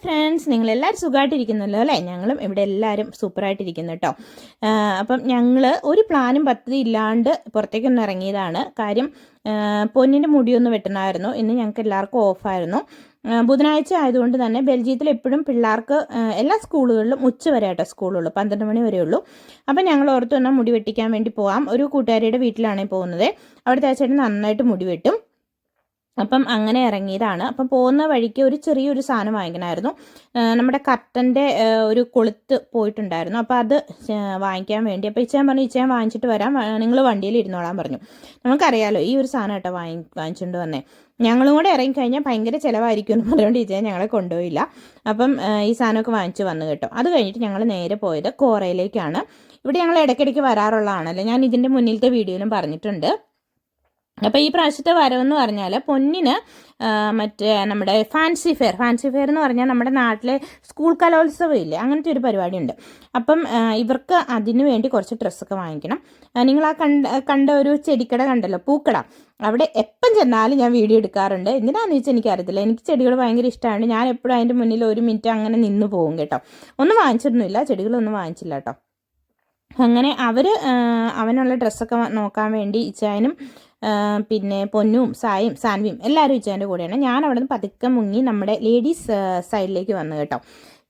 Friends, നിങ്ങളെല്ലാവരും സുഖമായിട്ടിരിക്കുന്നല്ലോ അല്ലേ? ഞങ്ങളും ഇവിടെ എല്ലാവരും സൂപ്പറായിട്ടിരിക്കുന്നു കേട്ടോ. അപ്പം ഞങ്ങൾ ഒരു പ്ലാനും പദ്ധതി ഇല്ലാണ്ട് പുറത്തേക്കൊന്ന് ഇറങ്ങിയതാണ്. കാര്യം പൊന്നിൻ്റെ മുടിയൊന്ന് വെട്ടണമായിരുന്നു. ഇന്ന് ഞങ്ങൾക്ക് എല്ലാവർക്കും ഓഫായിരുന്നു. ബുധനാഴ്ച ആയതുകൊണ്ട് തന്നെ ബെൽജിയത്തിൽ എപ്പോഴും പിള്ളേർക്ക് എല്ലാ സ്കൂളുകളിലും ഉച്ച വരെ കേട്ടോ സ്കൂളുള്ളൂ, 12 മണി വരെ ഉള്ളൂ. അപ്പം ഞങ്ങൾ ഓർത്ത് വന്നാൽ മുടി വെട്ടിക്കാൻ വേണ്ടി പോകാം. ഒരു കൂട്ടുകാരിയുടെ വീട്ടിലാണ് പോകുന്നത്. അവിടുത്തെ ആ ചേട്ടൻ നന്നായിട്ട് മുടി വെട്ടും. അപ്പം അങ്ങനെ ഇറങ്ങിയതാണ്. അപ്പം പോകുന്ന വഴിക്ക് ഒരു ചെറിയൊരു സാധനം വാങ്ങിക്കണമായിരുന്നു. നമ്മുടെ കർട്ടൻ്റെ ഒരു കൊളുത്ത് പോയിട്ടുണ്ടായിരുന്നു. അപ്പോൾ അത് വാങ്ങിക്കാൻ വേണ്ടി. അപ്പോൾ ഇച്ചാൻ പറഞ്ഞു, ഇച്ചാൻ വാങ്ങിച്ചിട്ട് വരാം, നിങ്ങൾ വണ്ടിയിൽ ഇരുന്നോളാൻ പറഞ്ഞു. നമുക്കറിയാമല്ലോ ഈ ഒരു സാധനം കേട്ടോ വാങ്ങിച്ചുകൊണ്ട് വന്നേ. ഞങ്ങളും കൂടെ ഇറങ്ങിക്കഴിഞ്ഞാൽ ഭയങ്കര ചിലവായിരിക്കും എന്ന് പറഞ്ഞുകൊണ്ട് ഇച്ചാൻ ഞങ്ങളെ കൊണ്ടുപോയില്ല. അപ്പം ഈ സാധനമൊക്കെ വാങ്ങിച്ച് വന്നു കേട്ടോ. അത് കഴിഞ്ഞിട്ട് ഞങ്ങൾ നേരെ പോയത് കോറയിലേക്കാണ്. ഇവിടെ ഞങ്ങൾ ഇടയ്ക്കിടയ്ക്ക് വരാറുള്ളതാണല്ലോ, ഞാൻ ഇതിൻ്റെ മുന്നിലത്തെ വീഡിയോയിലും പറഞ്ഞിട്ടുണ്ട്. അപ്പോൾ ഈ പ്രാവശ്യത്തെ വരവെന്ന് പറഞ്ഞാൽ പൊന്നിന് മറ്റേ നമ്മുടെ ഫാൻസി ഫെയർ എന്ന് പറഞ്ഞാൽ നമ്മുടെ നാട്ടിലെ സ്കൂൾ കലോത്സവം ഇല്ലേ, അങ്ങനത്തെ ഒരു പരിപാടിയുണ്ട്. അപ്പം ഇവർക്ക് അതിന് വേണ്ടി കുറച്ച് ഡ്രസ്സൊക്കെ വാങ്ങിക്കണം. നിങ്ങൾ ആ കണ്ട ഒരു ചെടിക്കട കണ്ടല്ലോ, പൂക്കട, അവിടെ എപ്പം ചെന്നാലും ഞാൻ വീഡിയോ എടുക്കാറുണ്ട്. എന്തിനാണെന്ന് വെച്ചാൽ എനിക്കറിയത്തില്ല, എനിക്ക് ചെടികൾ ഭയങ്കര ഇഷ്ടമാണ്. ഞാൻ എപ്പോഴും അതിൻ്റെ മുന്നിൽ ഒരു മിനിറ്റ് അങ്ങനെ നിന്ന് പോകും കേട്ടോ. ഒന്നും വാങ്ങിച്ചിരുന്നില്ല, ചെടികളൊന്നും വാങ്ങിച്ചില്ല കേട്ടോ. അങ്ങനെ അവനുള്ള ഡ്രസ്സൊക്കെ നോക്കാൻ വേണ്ടി ഇച്ചായനും പിന്നെ പൊന്നും സാൻവിയും എല്ലാവരും ഇച്ചാൻ്റെ കൂടെയാണ്. ഞാൻ അവിടെ നിന്ന് പതുക്കെ മുങ്ങി നമ്മുടെ ലേഡീസ് സൈഡിലേക്ക് വന്നു കേട്ടോ.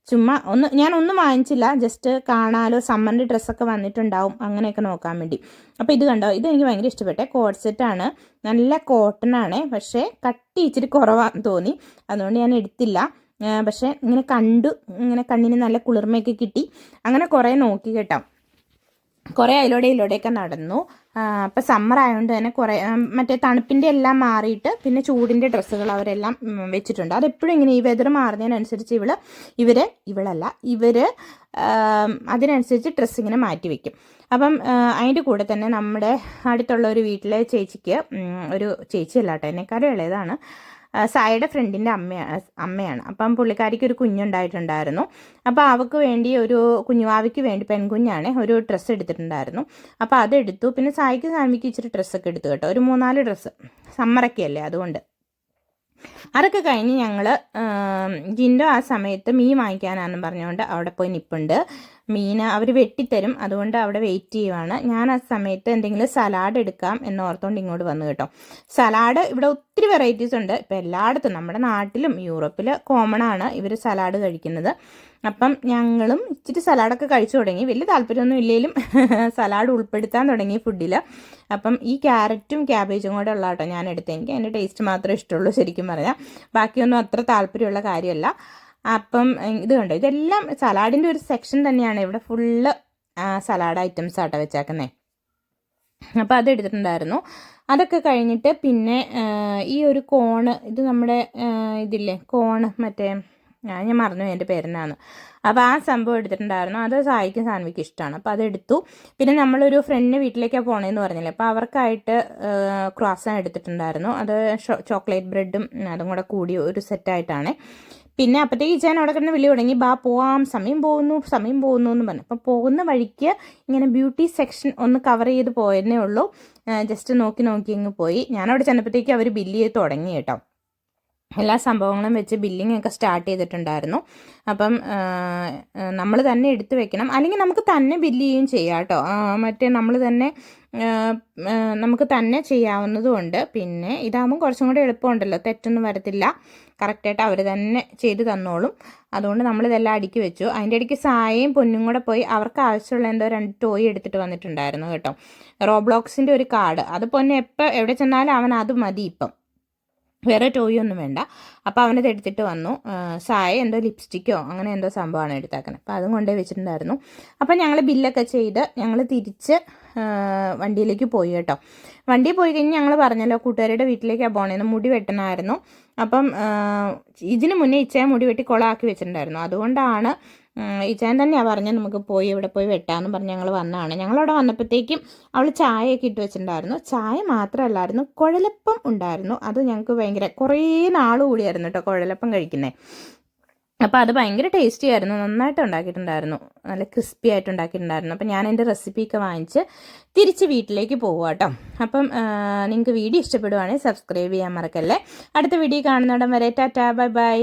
ചുമ്മാ ഞാനൊന്നും വാങ്ങിച്ചില്ല, ജസ്റ്റ് കാണാലോ, സമ്മറിൻ്റെ ഡ്രസ്സൊക്കെ വന്നിട്ടുണ്ടാവും അങ്ങനെയൊക്കെ നോക്കാൻ വേണ്ടി. അപ്പോൾ ഇത് കണ്ടോ, ഇത് എനിക്ക് ഭയങ്കര ഇഷ്ടപ്പെട്ടെ കോഡ് സെറ്റാണ്. നല്ല കോട്ടൺ ആണ്, പക്ഷേ കട്ടി ഇച്ചിരി കുറവാന്ന് തോന്നി, അതുകൊണ്ട് ഞാൻ എടുത്തില്ല. പക്ഷേ ഇങ്ങനെ കണ്ണിന് നല്ല കുളിർമയൊക്കെ കിട്ടി. അങ്ങനെ കുറേ നോക്കി കേട്ടോ, കുറേ അതിലൂടെയൊക്കെ നടന്നു. അപ്പം സമ്മർ ആയതുകൊണ്ട് തന്നെ കുറേ മറ്റേ തണുപ്പിൻ്റെ എല്ലാം മാറിയിട്ട് പിന്നെ ചൂടിൻ്റെ ഡ്രസ്സുകൾ അവരെല്ലാം വെച്ചിട്ടുണ്ട്. അതെപ്പോഴും ഇങ്ങനെ ഈ വെതർ മാറുന്നതിനനുസരിച്ച് ഇവർ അതിനനുസരിച്ച് ഡ്രസ്സ് ഇങ്ങനെ മാറ്റി വയ്ക്കും. അപ്പം അതിൻ്റെ കൂടെ തന്നെ നമ്മുടെ അടുത്തുള്ള ഒരു വീട്ടിലെ ചേച്ചിക്ക്, ഒരു ചേച്ചിയല്ല കേട്ടോ, എന്നെക്കാളും ഇളയതാണ്, സായിയുടെ ഫ്രണ്ടിൻ്റെ അമ്മയാണ്. അപ്പം പുള്ളിക്കാരിക്ക് ഒരു കുഞ്ഞുണ്ടായിട്ടുണ്ടായിരുന്നു. അപ്പോൾ അവൾക്ക് വേണ്ടി ഒരു കുഞ്ഞുവാവിക്ക് വേണ്ടി, പെൺകുഞ്ഞാണ്, ഒരു ഡ്രസ്സ് എടുത്തിട്ടുണ്ടായിരുന്നു. അപ്പോൾ അതെടുത്തു. പിന്നെ സാൻവിക്ക് ഇച്ചിരി ഡ്രസ്സൊക്കെ എടുത്തു കേട്ടോ, ഒരു 3-4 ഡ്രസ്സ്, സമ്മറൊക്കെ അല്ലേ അതുകൊണ്ട്. അതൊക്കെ കഴിഞ്ഞ് ഞങ്ങൾ ജിൻഡോ ആ സമയത്ത് മീൻ വാങ്ങിക്കാനാണെന്ന് പറഞ്ഞുകൊണ്ട് അവിടെ പോയി നിൽപ്പുണ്ട്. മീൻ അവർ വെട്ടിത്തരും, അതുകൊണ്ട് അവിടെ വെയിറ്റ് ചെയ്യുവാണ്. ഞാൻ ആ സമയത്ത് എന്തെങ്കിലും സലാഡ് എടുക്കാം എന്നോർത്തുകൊണ്ട് ഇങ്ങോട്ട് വന്നു കേട്ടോ. സലാഡ് ഇവിടെ ഒത്തിരി വെറൈറ്റീസ് ഉണ്ട്. ഇപ്പോൾ എല്ലായിടത്തും നമ്മുടെ നാട്ടിലും യൂറോപ്പിൽ കോമൺ ആണ് ഇവർ സലാഡ് കഴിക്കുന്നത്. അപ്പം ഞങ്ങളും ഇച്ചിരി സലാഡൊക്കെ കഴിച്ചു തുടങ്ങി. വലിയ താല്പര്യമൊന്നും ഇല്ലെങ്കിലും സലാഡ് ഉൾപ്പെടുത്താൻ തുടങ്ങി ഫുഡിൽ. അപ്പം ഈ ക്യാരറ്റും ക്യാബേജും കൂടെ ഉള്ള കേട്ടോ ഞാൻ എടുത്തത്. എനിക്ക് അതിൻ്റെ ടേസ്റ്റ് മാത്രമേ ഇഷ്ടമുള്ളൂ ശരിക്കും പറഞ്ഞാൽ, ബാക്കിയൊന്നും അത്ര താല്പര്യമുള്ള കാര്യമല്ല. അപ്പം ഇത് കണ്ടോ, ഇതെല്ലാം സലാഡിൻ്റെ ഒരു സെക്ഷൻ തന്നെയാണ്. ഇവിടെ ഫുള്ള് സലാഡ് ഐറ്റംസ് ആട്ടോ വെച്ചേക്കുന്നേ. അപ്പോൾ അത് എടുത്തിട്ടുണ്ടായിരുന്നു. അതൊക്കെ കഴിഞ്ഞിട്ട് പിന്നെ ഈ ഒരു കോണ്, ഇത് നമ്മുടെ ഇതില്ലേ കോണ്, മറ്റേ ഞാൻ മറന്നു എൻ്റെ പേരെന്നാണ്. അപ്പോൾ ആ സംഭവം എടുത്തിട്ടുണ്ടായിരുന്നു. അത് സായിക്കും സാൻവിക്ക് ഇഷ്ടമാണ്, അപ്പോൾ അതെടുത്തു. പിന്നെ നമ്മളൊരു ഫ്രണ്ടിൻ്റെ വീട്ടിലേക്കാണ് പോകണമെന്ന് പറഞ്ഞില്ലേ, അപ്പോൾ അവർക്കായിട്ട് ക്രോസാൻ എടുത്തിട്ടുണ്ടായിരുന്നു. അത് ചോക്ലേറ്റ് ബ്രെഡും അതും കൂടെ കൂടി ഒരു സെറ്റായിട്ടാണ്. പിന്നെ അപ്പോഴത്തേക്ക് ഞാൻ അവിടെ കിടന്ന് വിളി തുടങ്ങി, പോവാം, സമയം പോകുന്നു എന്ന് പറഞ്ഞു. അപ്പം പോകുന്ന വഴിക്ക് ഇങ്ങനെ ബ്യൂട്ടി സെക്ഷൻ ഒന്ന് കവർ ചെയ്ത് പോയെന്നേ ഉള്ളൂ. ജസ്റ്റ് നോക്കി അങ്ങ് പോയി. ഞാനവിടെ ചെന്നപ്പോഴത്തേക്ക് അവർ ബില്ല് ചെയ്ത് തുടങ്ങി കേട്ടോ. എല്ലാ സംഭവങ്ങളും വെച്ച് ബില്ലിംഗ് ഒക്കെ സ്റ്റാർട്ട് ചെയ്തിട്ടുണ്ടായിരുന്നു. അപ്പം നമ്മൾ തന്നെ എടുത്തു വെക്കണം, അല്ലെങ്കിൽ നമുക്ക് തന്നെ ബില്ല് ചെയ്യുകയും ചെയ്യാം കേട്ടോ. മറ്റേ നമുക്ക് തന്നെ ചെയ്യാവുന്നതുകൊണ്ട്. പിന്നെ ഇതാകുമ്പോൾ കുറച്ചും കൂടെ എളുപ്പമുണ്ടല്ലോ, തെറ്റൊന്നും വരത്തില്ല, കറക്റ്റായിട്ട് അവർ തന്നെ ചെയ്ത് തന്നോളും. അതുകൊണ്ട് നമ്മളിതെല്ലാം അടുക്കി വെച്ചു. അതിൻ്റെ ഇടയ്ക്ക് സായയും പൊന്നും കൂടെ പോയി അവർക്ക് ആവശ്യമുള്ള എന്തോ 2 ടോയ് എടുത്തിട്ട് വന്നിട്ടുണ്ടായിരുന്നു കേട്ടോ. റോബ്ലോക്സിൻ്റെ ഒരു കാർഡ്, അത് പൊന്നെ എപ്പോൾ എവിടെ ചെന്നാലും അവൻ അത് മതി, ഇപ്പം വേറെ ടോയ് ഒന്നും വേണ്ട. അപ്പോൾ അവനത് എടുത്തിട്ട് വന്നു. സായ എന്തോ ലിപ്സ്റ്റിക്കോ അങ്ങനെ എന്തോ സംഭവമാണ് എടുത്താക്കുന്നത്. അപ്പോൾ അതും കൊണ്ടേ വെച്ചിട്ടുണ്ടായിരുന്നു. അപ്പോൾ ഞങ്ങൾ ബില്ലൊക്കെ ചെയ്ത് ഞങ്ങൾ തിരിച്ച് വണ്ടിയിലേക്ക് പോയി കേട്ടോ. വണ്ടിയിൽ പോയി കഴിഞ്ഞ് ഞങ്ങൾ പറഞ്ഞല്ലോ കൂട്ടുകാരുടെ വീട്ടിലേക്കാണ് പോകണേന്ന്, മുടി വെട്ടണമായിരുന്നു. അപ്പം ഇതിന് മുന്നേ ഇച്ചായ മുടി വെട്ടി കുളമാക്കി വെച്ചിട്ടുണ്ടായിരുന്നു. അതുകൊണ്ടാണ് ഇച്ചാൻ തന്നെയാണ് പറഞ്ഞത് നമുക്ക് ഇവിടെ പോയി വെട്ടാമെന്ന് പറഞ്ഞ് ഞങ്ങൾ വന്നതാണ്. ഞങ്ങളവിടെ വന്നപ്പോഴത്തേക്കും അവൾ ചായയൊക്കെ ഇട്ട് വെച്ചിട്ടുണ്ടായിരുന്നു. ചായ മാത്രമല്ലായിരുന്നു, കുഴലപ്പം ഉണ്ടായിരുന്നു. അത് ഞങ്ങൾക്ക് ഭയങ്കര കുറേ നാൾ കൂടിയായിരുന്നു കേട്ടോ കുഴലപ്പം കഴിക്കുന്നത്. അപ്പോൾ അത് ഭയങ്കര ടേസ്റ്റി ആയിരുന്നു, നന്നായിട്ട് ഉണ്ടാക്കിയിട്ടുണ്ടായിരുന്നു, നല്ല ക്രിസ്പി ആയിട്ട് ഉണ്ടാക്കിയിട്ടുണ്ടായിരുന്നു. അപ്പം ഞാൻ എൻ്റെ റെസിപ്പിയൊക്കെ വാങ്ങിച്ച് തിരിച്ച് വീട്ടിലേക്ക് പോകുക കേട്ടോ. അപ്പം നിങ്ങൾക്ക് വീഡിയോ ഇഷ്ടപ്പെടുവാണെങ്കിൽ സബ്സ്ക്രൈബ് ചെയ്യാൻ മറക്കല്ലേ. അടുത്ത വീഡിയോ കാണുന്നിടം വരെ ടാറ്റാ, ബൈ ബൈ.